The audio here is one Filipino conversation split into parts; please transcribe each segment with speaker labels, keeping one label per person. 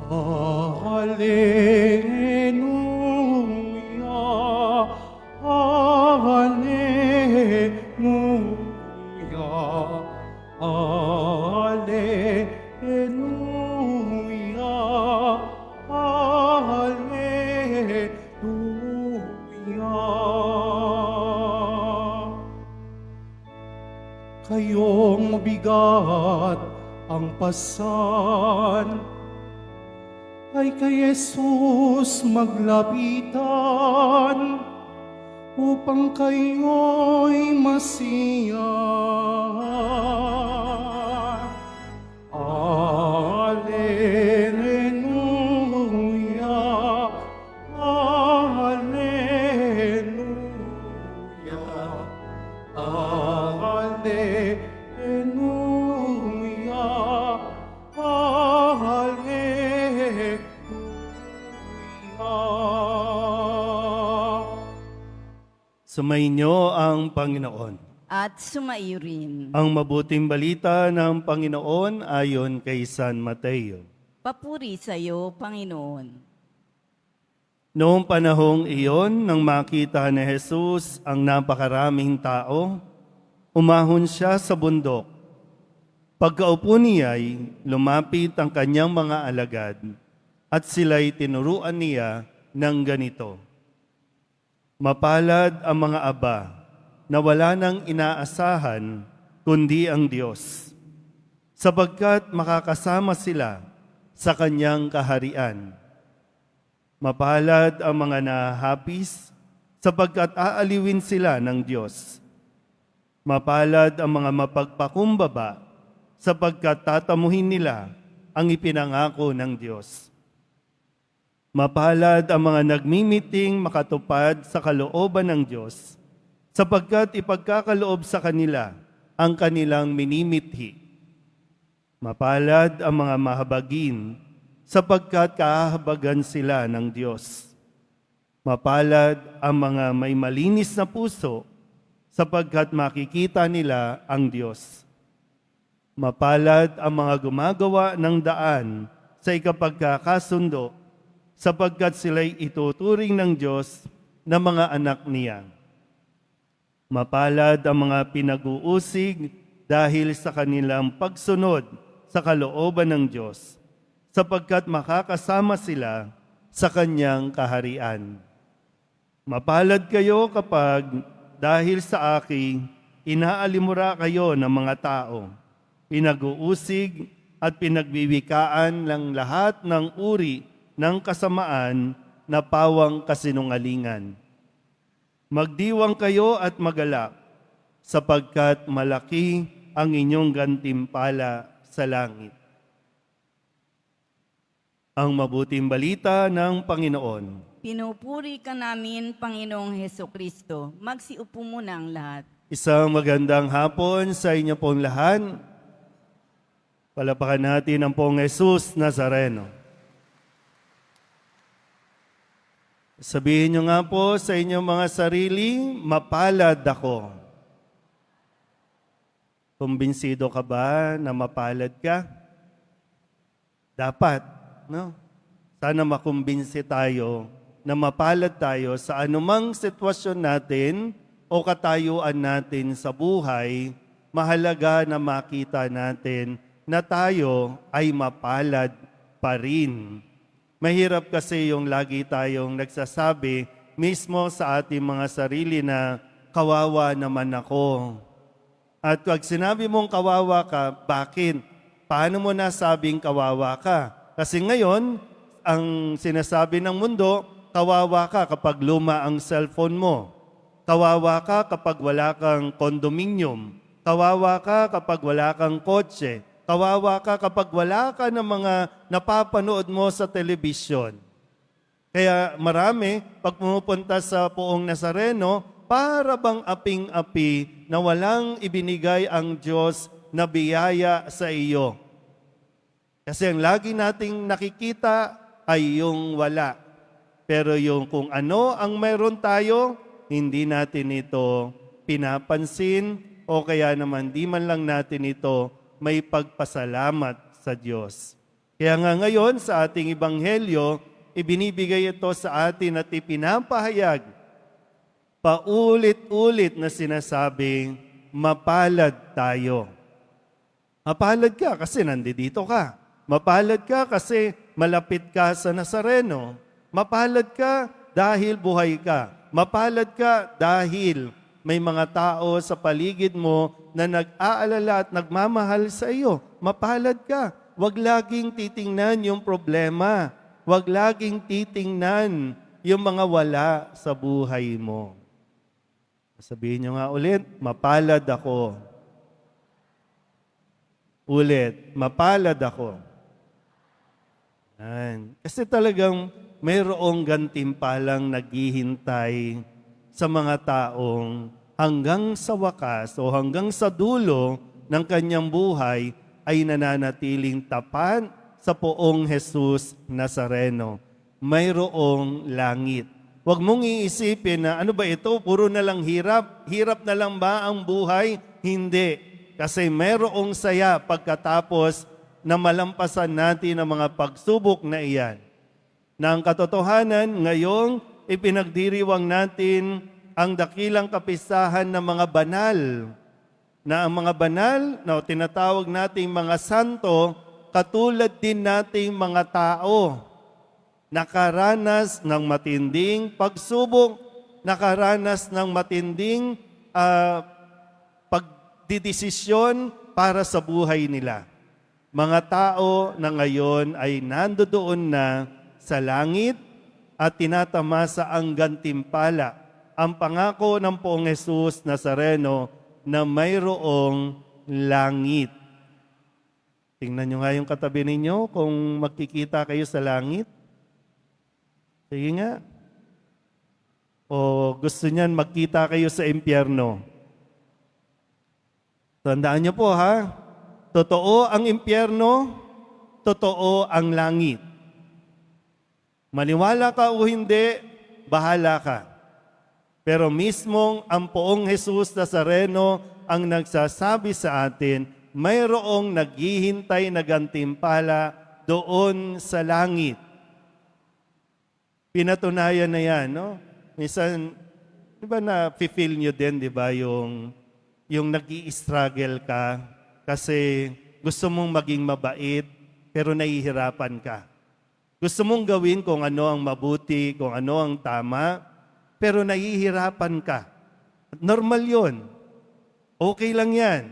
Speaker 1: Alleluia, Alleluia, Alleluia, Alleluia. Kayong mabigat ang pasan, ay kay Jesus maglapitan, upang kayo'y masiyahan. Alleluia, Alleluia, Alleluia, Alleluia.
Speaker 2: Sumainyo ang Panginoon.
Speaker 3: At sumaiyo rin.
Speaker 2: Ang mabuting balita ng Panginoon ayon kay San Mateo.
Speaker 3: Papuri sa iyo, Panginoon.
Speaker 2: Noong panahong iyon, nang makita ni Jesus ang napakaraming tao, umahon siya sa bundok. Pagkaupo niya'y lumapit ang kanyang mga alagad at sila'y tinuruan niya ng ganito. Mapalad ang mga aba na wala nang inaasahan kundi ang Diyos, sapagkat makakasama sila sa kanyang kaharian. Mapalad ang mga nahapis, sapagkat aaliwin sila ng Diyos. Mapalad ang mga mapagpakumbaba, sapagkat tatamuhin nila ang ipinangako ng Diyos. Mapalad ang mga nagmimiting makatupad sa kalooban ng Diyos, sapagkat ipagkakaloob sa kanila ang kanilang minimithi. Mapalad ang mga mahabagin, sapagkat kahabagan sila ng Diyos. Mapalad ang mga may malinis na puso, sapagkat makikita nila ang Diyos. Mapalad ang mga gumagawa ng daan sa ikapagkakasundo, sapagkat sila'y ituturing ng Diyos na mga anak niya. Mapalad ang mga pinag-uusig dahil sa kanilang pagsunod sa kalooban ng Diyos, sapagkat makakasama sila sa kanyang kaharian. Mapalad kayo kapag dahil sa akin inaalimura kayo ng mga tao, pinag-uusig at pinagbibikaan ng lahat ng uri ng kasamaan na pawang kasinungalingan. Magdiwang kayo at magalak, sapagkat malaki ang inyong gantimpala sa langit. Ang mabuting balita ng Panginoon.
Speaker 3: Pinupuri ka namin, Panginoong Hesukristo. Magsiupo muna ang lahat.
Speaker 2: Isang magandang hapon sa inyo pong lahat. Palapakan natin ang pong Jesus Nazareno. Sabihin nyo nga po sa inyong mga sarili, mapalad ako. Kumbinsido ka ba na mapalad ka? Dapat, no? Sana makumbinsi tayo na mapalad tayo sa anumang sitwasyon natin o katayuan natin sa buhay. Mahalaga na makita natin na tayo ay mapalad pa rin. Mahirap kasi yung lagi tayong nagsasabi mismo sa ating mga sarili na kawawa naman ako. At pag sinabi mong kawawa ka, bakit? Paano mo nasabing kawawa ka? Kasi ngayon, ang sinasabi ng mundo, kawawa ka kapag luma ang cellphone mo. Kawawa ka kapag wala kang condominium. Kawawa ka kapag wala kang kotse. Kawawa ka kapag wala ka ng mga napapanood mo sa telebisyon. Kaya marami, pag pumupunta sa Poong Nazareno, para bang aping-api na walang ibinigay ang Diyos na biyaya sa iyo. Kasi ang lagi nating nakikita ay yung wala. Pero yung kung ano ang meron tayo, hindi natin ito pinapansin o kaya naman di man lang natin ito may pagpasalamat sa Diyos. Kaya nga ngayon sa ating Ebanghelyo, ibinibigay ito sa atin at ipinapahayag paulit-ulit na sinasabing, mapalad tayo. Mapalad ka kasi nandito ka. Mapalad ka kasi malapit ka sa Nazareno. Mapalad ka dahil buhay ka. Mapalad ka dahil may mga tao sa paligid mo na nag-aalala at nagmamahal sa iyo. Mapalad ka. Huwag laging titingnan yung problema. Huwag laging titingnan yung mga wala sa buhay mo. Sabihin nyo nga ulit, mapalad ako. Ulit, mapalad ako. Yan. Kasi talagang mayroong gantimpalang naghihintay sa mga taong hanggang sa wakas o hanggang sa dulo ng kanyang buhay ay nananatiling tapat sa poong Jesus Nazareno. Mayroong langit. Huwag mong iisipin na ano ba ito, puro na lang hirap. Hirap na lang ba ang buhay? Hindi. Kasi mayroong saya pagkatapos na malampasan natin ang mga pagsubok na iyan. Na ang katotohanan, ngayong ipinagdiriwang natin ang dakilang kapistahan ng mga banal. Na ang mga banal na tinatawag nating mga santo, katulad din nating mga tao. Nakaranas ng matinding pagsubok, nakaranas ng matinding pagdidesisyon para sa buhay nila. Mga tao na ngayon ay nandoon na sa langit at tinatamasa ang gantimpala, ang pangako ng poong Jesus Nazareno na mayroong langit. Tingnan nyo nga yung katabi ninyo kung magkikita kayo sa langit. Sige nga. O gusto niyan magkita kayo sa impyerno. Tandaan niyo po ha, totoo ang impyerno, totoo ang langit. Maniwala ka o hindi, bahala ka. Pero mismong ang poong Jesus Nazareno ang nagsasabi sa atin, mayroong naghihintay na gantimpala doon sa langit. Pinatunayan na yan, no? Minsan, di ba na-feel nyo din, di ba, yung nag-i-struggle ka kasi gusto mong maging mabait, pero nahihirapan ka. Gusto mong gawin kung ano ang mabuti, kung ano ang tama, pero nahihirapan ka. Normal yun. Okay lang yan.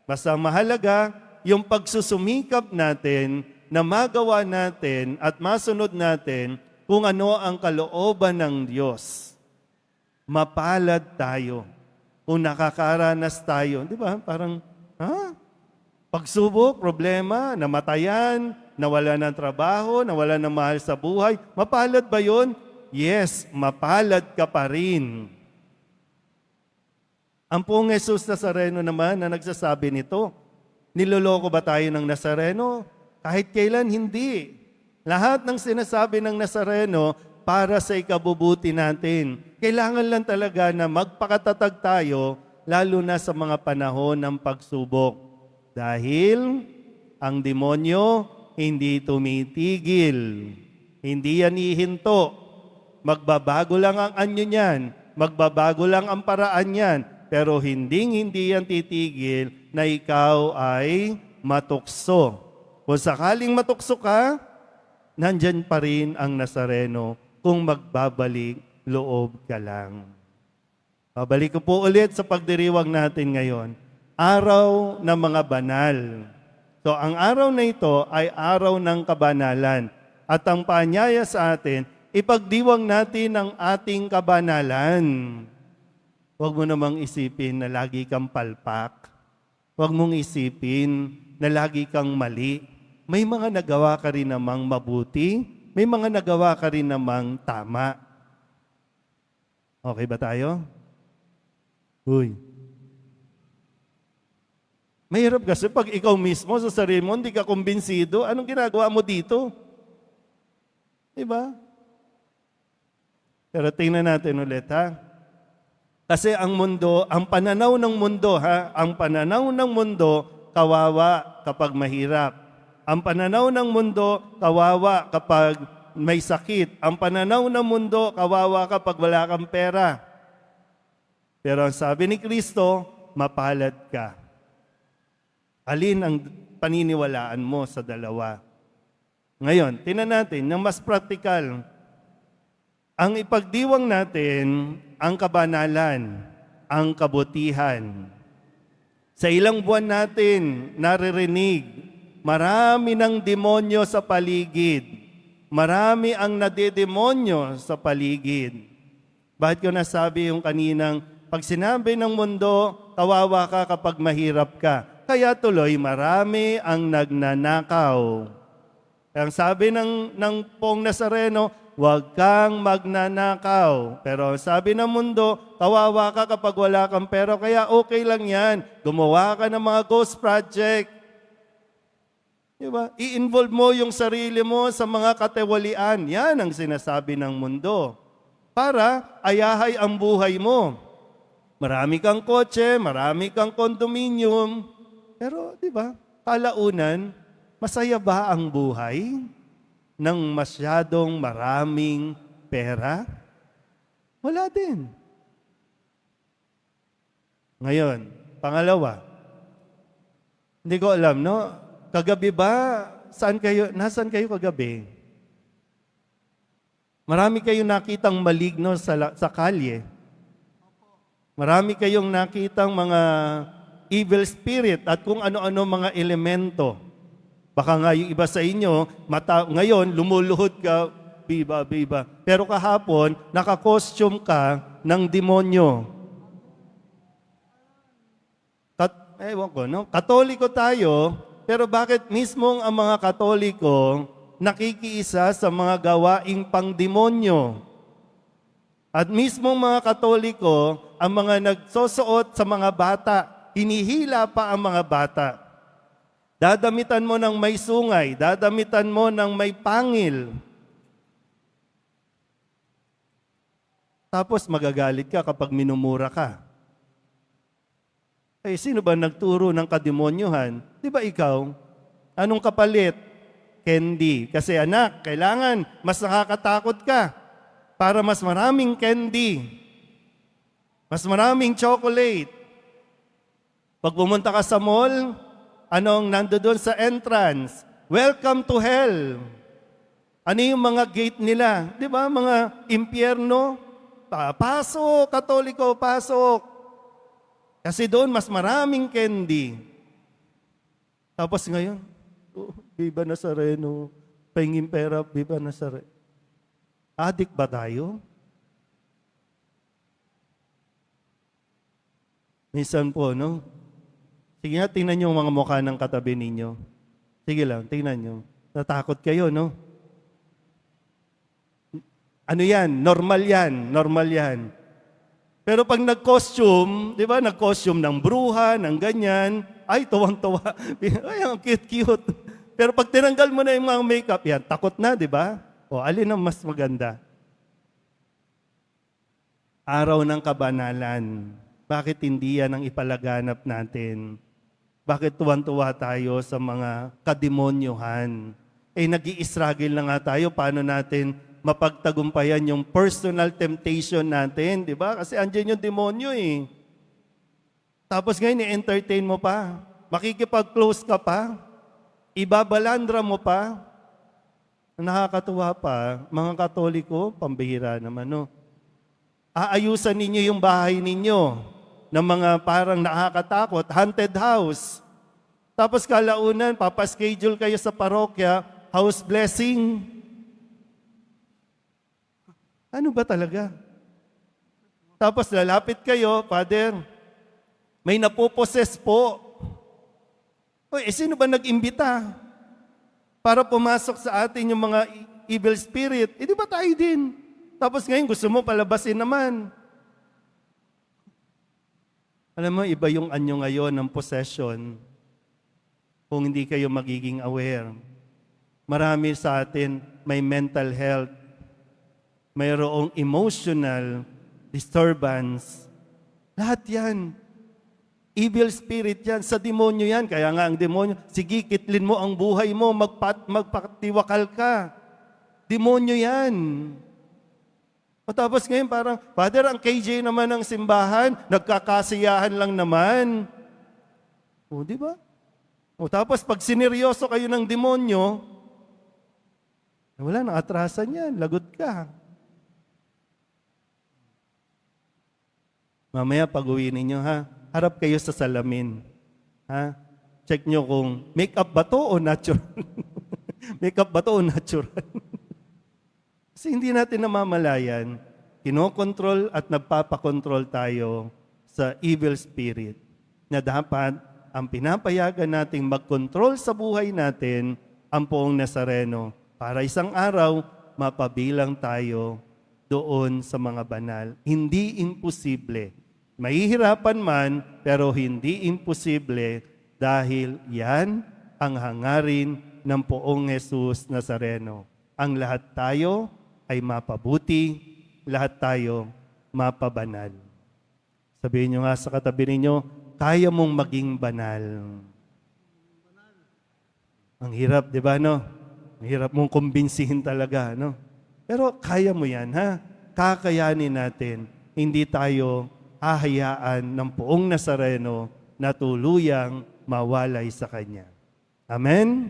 Speaker 2: Basta mahalaga yung pagsusumikap natin na magawa natin at masunod natin kung ano ang kalooban ng Diyos. Mapalad tayo. Kung nakakaranas tayo, di ba? Parang, pagsubok, problema, namatayan, nawala ng trabaho, nawala ng mahal sa buhay. Mapalad ba yun? Yes, mapalad ka pa rin. Ang poong Jesus Nazareno naman na nagsasabi nito, niloloko ba tayo ng Nazareno? Kahit kailan, hindi. Lahat ng sinasabi ng Nazareno para sa ikabubuti natin. Kailangan lang talaga na magpakatatag tayo, lalo na sa mga panahon ng pagsubok. Dahil ang demonyo hindi tumitigil. Hindi yan ihinto. Magbabago lang ang anyo niyan. Magbabago lang ang paraan niyan. Pero hindi yan titigil na ikaw ay matukso. Kung sakaling matukso ka, nandyan pa rin ang Nazareno kung magbabalik loob ka lang. Babalik ko po ulit sa pagdiriwang natin ngayon. Araw ng mga banal. So ang araw na ito ay araw ng kabanalan. At ang paanyaya sa atin, ipagdiwang natin ang ating kabanalan. Huwag mo namang isipin na lagi kang palpak. Huwag mong isipin na lagi kang mali. May mga nagawa ka rin namang mabuti. May mga nagawa ka rin namang tama. Okay ba tayo? Uy. Mahirap kasi pag ikaw mismo sa sarili mo, hindi ka kumbinsido, anong ginagawa mo dito? Diba? Pero tingnan natin ulit ha. Kasi ang mundo, ang pananaw ng mundo, ang pananaw ng mundo, kawawa kapag mahirap. Ang pananaw ng mundo, kawawa kapag may sakit. Ang pananaw ng mundo, kawawa kapag wala kang pera. Pero ang sabi ni Kristo, mapalad ka. Alin ang paniniwalaan mo sa dalawa? Ngayon, tingnan natin ng mas praktikal. Ang ipagdiwang natin, ang kabanalan, ang kabutihan. Sa ilang buwan natin, naririnig, marami ng demonyo sa paligid. Marami ang nadidemonyo sa paligid. Bakit ko nasabi yung kaninang, pag sinabi ng mundo, kawawa ka kapag mahirap ka. Kaya tuloy, marami ang nagnanakaw. Kaya ang sabi ng Pong Nazareno, huwag kang magnanakaw. Pero sabi ng mundo, kawawa ka kapag wala kang pera, kaya okay lang yan. Gumawa ka ng mga ghost project. Diba? I-involve mo yung sarili mo sa mga katiwalian. Yan ang sinasabi ng mundo. Para ayahay ang buhay mo. Marami kang kotse, marami kang condominium. Pero, di ba, kalaunan, masaya ba ang buhay ng masyadong maraming pera? Wala din. Ngayon, pangalawa, hindi ko alam, no? Kagabi ba, nasaan kayo kagabi? Marami kayong nakitang maligno sa kalye. Marami kayong nakitang mga evil spirit at kung ano-ano mga elemento. Baka nga yung iba sa inyo, ngayon lumuluhod ka, biba. Pero kahapon, naka-costume ka ng demonyo. Ewan ko, no? Katoliko tayo, pero bakit mismong ang mga Katoliko nakikiisa sa mga gawaing pangdemonyo? At mismong mga Katoliko, ang mga nagsusuot sa mga bata, hinihila pa ang mga bata. Dadamitan mo ng may sungay, dadamitan mo ng may pangil. Tapos magagalit ka kapag minumura ka. Eh, sino ba nagturo ng kademonyohan? Di ba ikaw? Anong kapalit? Candy. Kasi anak, kailangan mas nakakatakot ka para mas maraming candy. Mas maraming chocolate. Pag pumunta ka sa mall, anong nandoon sa entrance? Welcome to hell. Ano yung mga gate nila? Di ba, mga impyerno? Pasok, Katoliko, pasok. Kasi doon, mas maraming candy. Tapos ngayon, Viva Nazareno, pahingin pera, Viva Nazareno. Adik ba tayo? Minsan po, no? Sige nga, tingnan niyo mga mukha ng katabi ninyo. Sige lang, tingnan niyo. Natakot kayo, no? Ano yan? Normal yan. Pero pag nag-costume, di ba, nag-costume ng bruha, ng ganyan, ay, tuwang-tuwa. Ay, ang cute-cute. Pero pag tinanggal mo na yung mga makeup, yan, takot na, di ba? O, alin ang mas maganda? Araw ng kabanalan. Bakit hindi yan ang ipalaganap natin? Bakit tuwan-tuwa tayo sa mga kademonyohan? Eh, nag-i-struggle na nga tayo, paano natin mapagtagumpayan yung personal temptation natin, di ba? Kasi andyan yung demonyo eh. Tapos ngayon, i-entertain mo pa. Makikipag-close ka pa. Ibabalandra mo pa. Nakakatuwa pa. Mga Katoliko, pambihira naman, no? Aayusan ninyo yung bahay ninyo ng mga parang nakakatakot, haunted house. Tapos kalaunan, papaschedule kayo sa parokya, house blessing. Ano ba talaga? Tapos lalapit kayo, Father, may napoposes po. Sino ba nag-imbita para pumasok sa atin yung mga evil spirit? Di ba tayo din? Tapos ngayon gusto mo palabasin naman. Alam mo, iba yung anyo ngayon ng possession kung hindi kayo magiging aware. Marami sa atin may mental health, mayroong emotional disturbance. Lahat yan. Evil spirit yan. Sa demonyo yan. Kaya nga ang demonyo, sige, kitlin mo ang buhay mo, magpatiwakal ka. Demonyo yan. O tapos ngayon parang, Father, ang KJ naman ng simbahan, nagkakasiyahan lang naman. O, di ba? O tapos pag sineryoso kayo ng demonyo, wala, nakatrasan yan, lagot ka. Mamaya pag-uwi ninyo, ha? Harap kayo sa salamin. Ha? Check nyo kung make-up ba to o natural? Make-up ba to o natural? Kasi hindi natin namamalayan, kinokontrol at nagpapakontrol tayo sa evil spirit na dapat ang pinapayagan nating mag-control sa buhay natin ang Poong Nazareno para isang araw mapabilang tayo doon sa mga banal. Hindi imposible. Mahihirapan man, pero hindi imposible dahil yan ang hangarin ng Poong Jesus Nazareno. Ang lahat tayo ay mapabuti, lahat tayo mapabanal. Sabihin nyo nga sa katabi ninyo, kaya mong maging banal. Ang hirap, di ba, no? Ang hirap mong kumbinsihin talaga, no? Pero kaya mo yan, ha? Kakayanin natin. Hindi tayo hahayaan ng Poong Nazareno na tuluyang mawalay sa Kanya. Amen?